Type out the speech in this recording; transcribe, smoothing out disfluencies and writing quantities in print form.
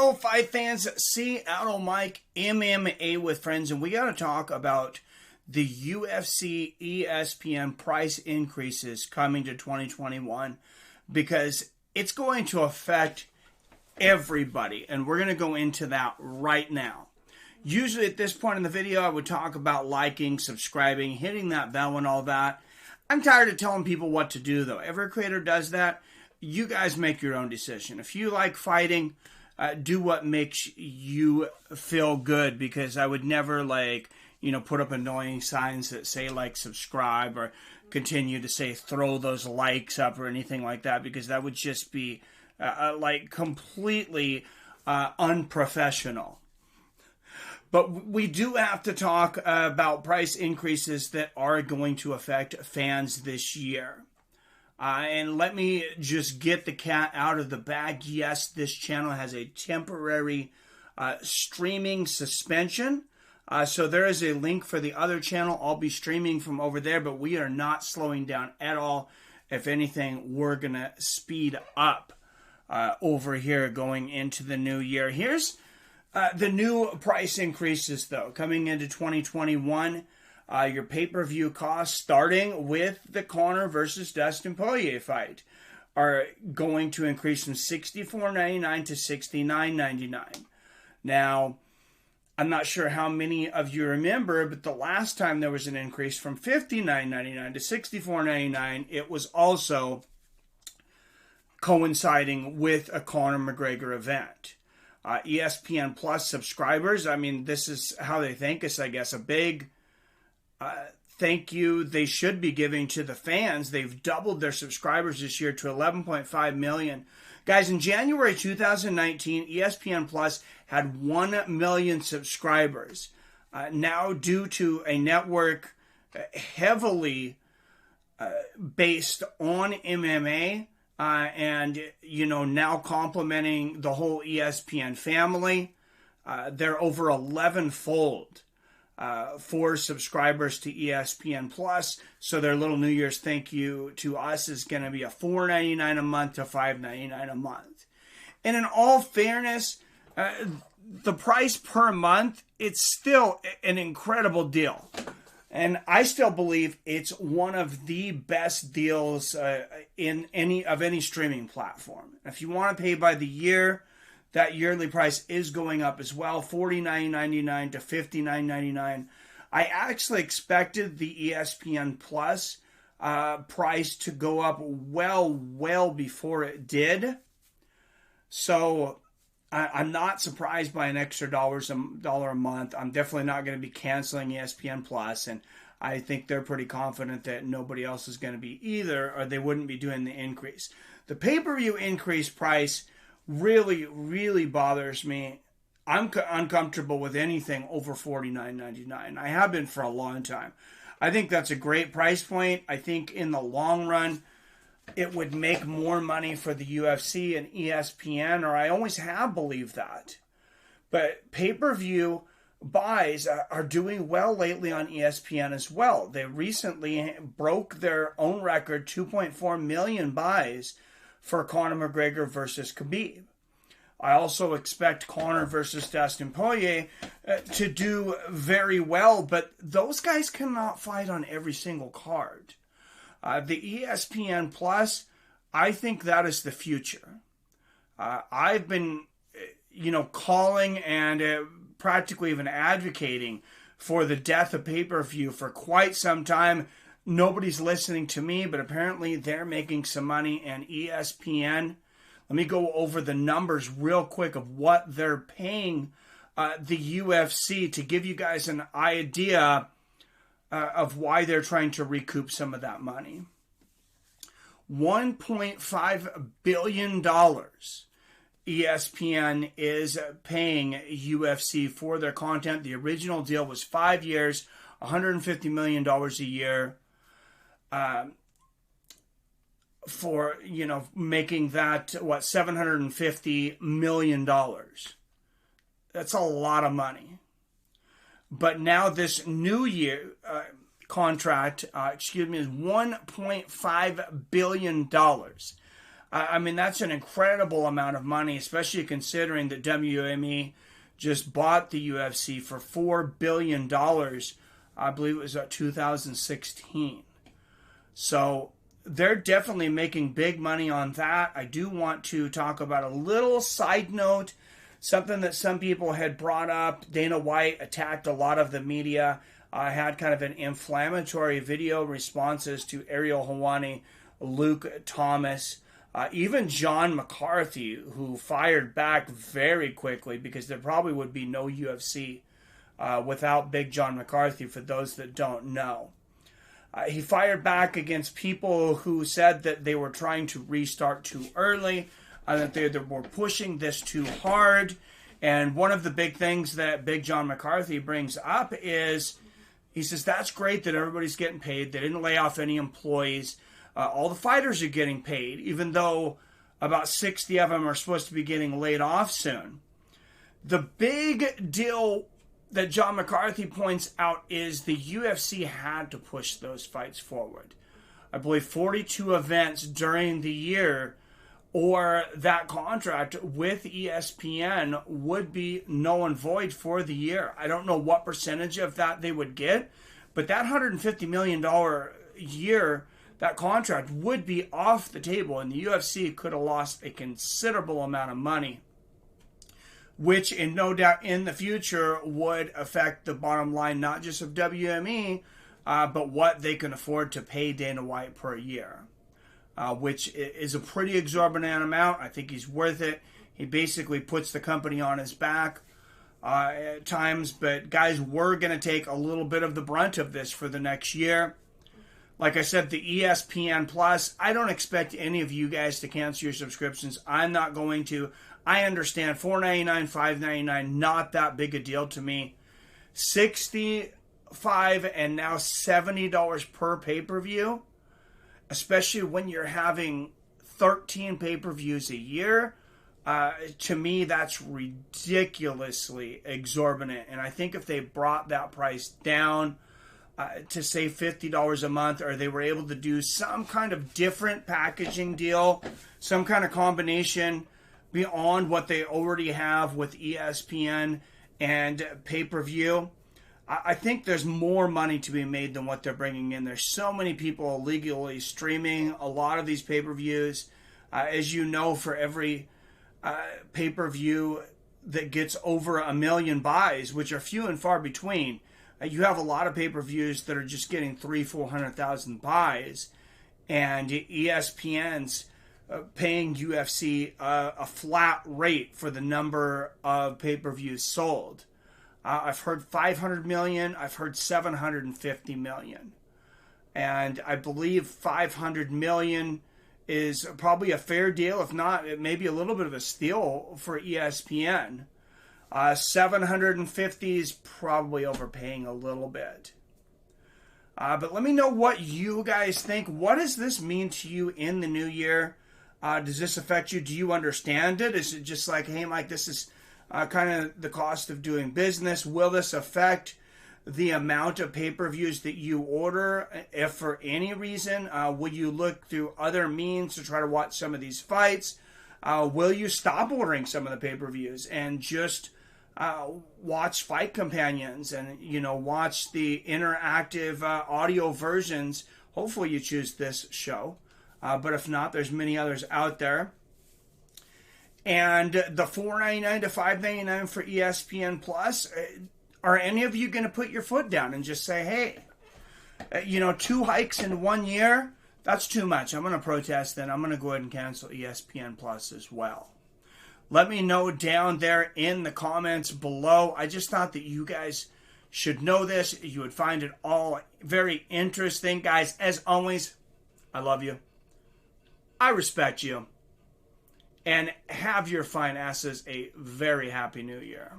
Hello, fight fans. Seattle Mike, MMA with friends, and we got to talk about the UFC ESPN price increases coming to 2021 because it's going to affect everybody, and we're going to go into that right now. Usually at this point in the video, I would talk about liking, subscribing, hitting that bell and all that. I'm tired of telling people what to do, though. Every creator does that. You guys make your own decision. If you like fighting, do what makes you feel good, because I would never put up annoying signs that say subscribe, or continue to say throw those likes up or anything like that, because that would just be completely unprofessional. But we do have to talk about price increases that are going to affect fans this year. And let me just get the cat out of the bag. Yes, this channel has a temporary streaming suspension. So there is a link for the other channel. I'll be streaming from over there, but we are not slowing down at all. If anything, we're going to speed up over here going into the new year. Here's the new price increases, though, coming into 2021. Your pay-per-view costs, starting with the Conor versus Dustin Poirier fight, are going to increase from $64.99 to $69.99. Now, I'm not sure how many of you remember, but the last time there was an increase from $59.99 to $64.99, it was also coinciding with a Conor McGregor event. ESPN Plus subscribers, this is how they thank us, I guess, a big thank you they should be giving to the fans. They've doubled their subscribers this year to 11.5 million. Guys, in January 2019, ESPN Plus had 1 million subscribers. Now, due to a network heavily based on MMA, and, now complementing the whole ESPN family, they're over 11-fold. For subscribers to ESPN Plus. So their little New Year's thank you to us is going to be a $4.99 a month to $5.99 a month. And in all fairness, the price per month, it's still an incredible deal. And I still believe it's one of the best deals in any streaming platform. If you want to pay by the year, that yearly price is going up as well, $49.99 to $59.99. I actually expected the ESPN Plus price to go up well before it did. So I'm not surprised by an extra dollar a month. I'm definitely not going to be canceling ESPN Plus, and I think they're pretty confident that nobody else is going to be either, or they wouldn't be doing the increase. The pay-per-view increase price really bothers me. I'm uncomfortable with anything over $49.99. I have been for a long time. I think that's a great price point. I think in the long run, it would make more money for the UFC and ESPN, or I always have believed that. But pay-per-view buys are doing well lately on ESPN as well. They recently broke their own record, 2.4 million buys for Conor McGregor versus Khabib. I also expect Conor versus Dustin Poirier to do very well, but those guys cannot fight on every single card. The ESPN Plus, I think that is the future. I've been, calling and practically even advocating for the death of pay-per-view for quite some time. Nobody's listening to me, but apparently they're making some money, and ESPN, let me go over the numbers real quick of what they're paying the UFC to give you guys an idea of why they're trying to recoup some of that money. $1.5 billion ESPN is paying UFC for their content. The original deal was 5 years, $150 million a year. For, making that, $750 million. That's a lot of money. But now this new year contract, is $1.5 billion. I mean, that's an incredible amount of money, especially considering that WME just bought the UFC for $4 billion. I believe it was 2016. So they're definitely making big money on that. I do want to talk about a little side note, something that some people had brought up. Dana White attacked a lot of the media, had kind of an inflammatory video responses to Ariel Helwani, Luke Thomas, even John McCarthy, who fired back very quickly because there probably would be no UFC without Big John McCarthy, for those that don't know. He fired back against people who said that they were trying to restart too early, that they were pushing this too hard. And one of the big things that Big John McCarthy brings up is, he says, that's great that everybody's getting paid. They didn't lay off any employees. All the fighters are getting paid, even though about 60 of them are supposed to be getting laid off soon. The big deal that John McCarthy points out is the UFC had to push those fights forward. I believe 42 events during the year, or that contract with ESPN would be null and void for the year. I don't know what percentage of that they would get, but that $150 million year, that contract would be off the table, and the UFC could have lost a considerable amount of money, which in no doubt in the future would affect the bottom line, not just of WME, but what they can afford to pay Dana White per year, which is a pretty exorbitant amount. I think he's worth it. He basically puts the company on his back at times, but guys, we're going to take a little bit of the brunt of this for the next year. Like I said, the ESPN Plus, I don't expect any of you guys to cancel your subscriptions. I'm not going to. I understand $4.99, $5.99, not that big a deal to me. $65 and now $70 per pay-per-view, especially when you're having 13 pay-per-views a year. To me, that's ridiculously exorbitant. And I think if they brought that price down to say $50 a month, or they were able to do some kind of different packaging deal, some kind of combination beyond what they already have with ESPN and pay-per-view, I think there's more money to be made than what they're bringing in. There's so many people illegally streaming a lot of these pay-per-views. As you know, for every pay-per-view that gets over 1 million buys, which are few and far between, you have a lot of pay-per-views that are just getting 300,000-400,000 buys, and ESPN's paying UFC a flat rate for the number of pay-per-views sold. I've heard 500 million. I've heard 750 million. And I believe 500 million is probably a fair deal. If not, it may be a little bit of a steal for ESPN. 750 is probably overpaying a little bit. But let me know what you guys think. What does this mean to you in the new year? Does this affect you? Do you understand it? Is it just like, hey, Mike, this is kind of the cost of doing business? Will this affect the amount of pay-per-views that you order? If for any reason, will you look through other means to try to watch some of these fights? Will you stop ordering some of the pay-per-views and just watch Fight Companions and, watch the interactive audio versions? Hopefully you choose this show. But if not, there's many others out there. And the $4.99 to $5.99 for ESPN Plus, are any of you going to put your foot down and just say, hey, 2 hikes in 1 year, that's too much. I'm going to protest then. I'm going to go ahead and cancel ESPN Plus as well. Let me know down there in the comments below. I just thought that you guys should know this. You would find it all very interesting. Guys, as always, I love you. I respect you. And have your fine asses a very happy new year.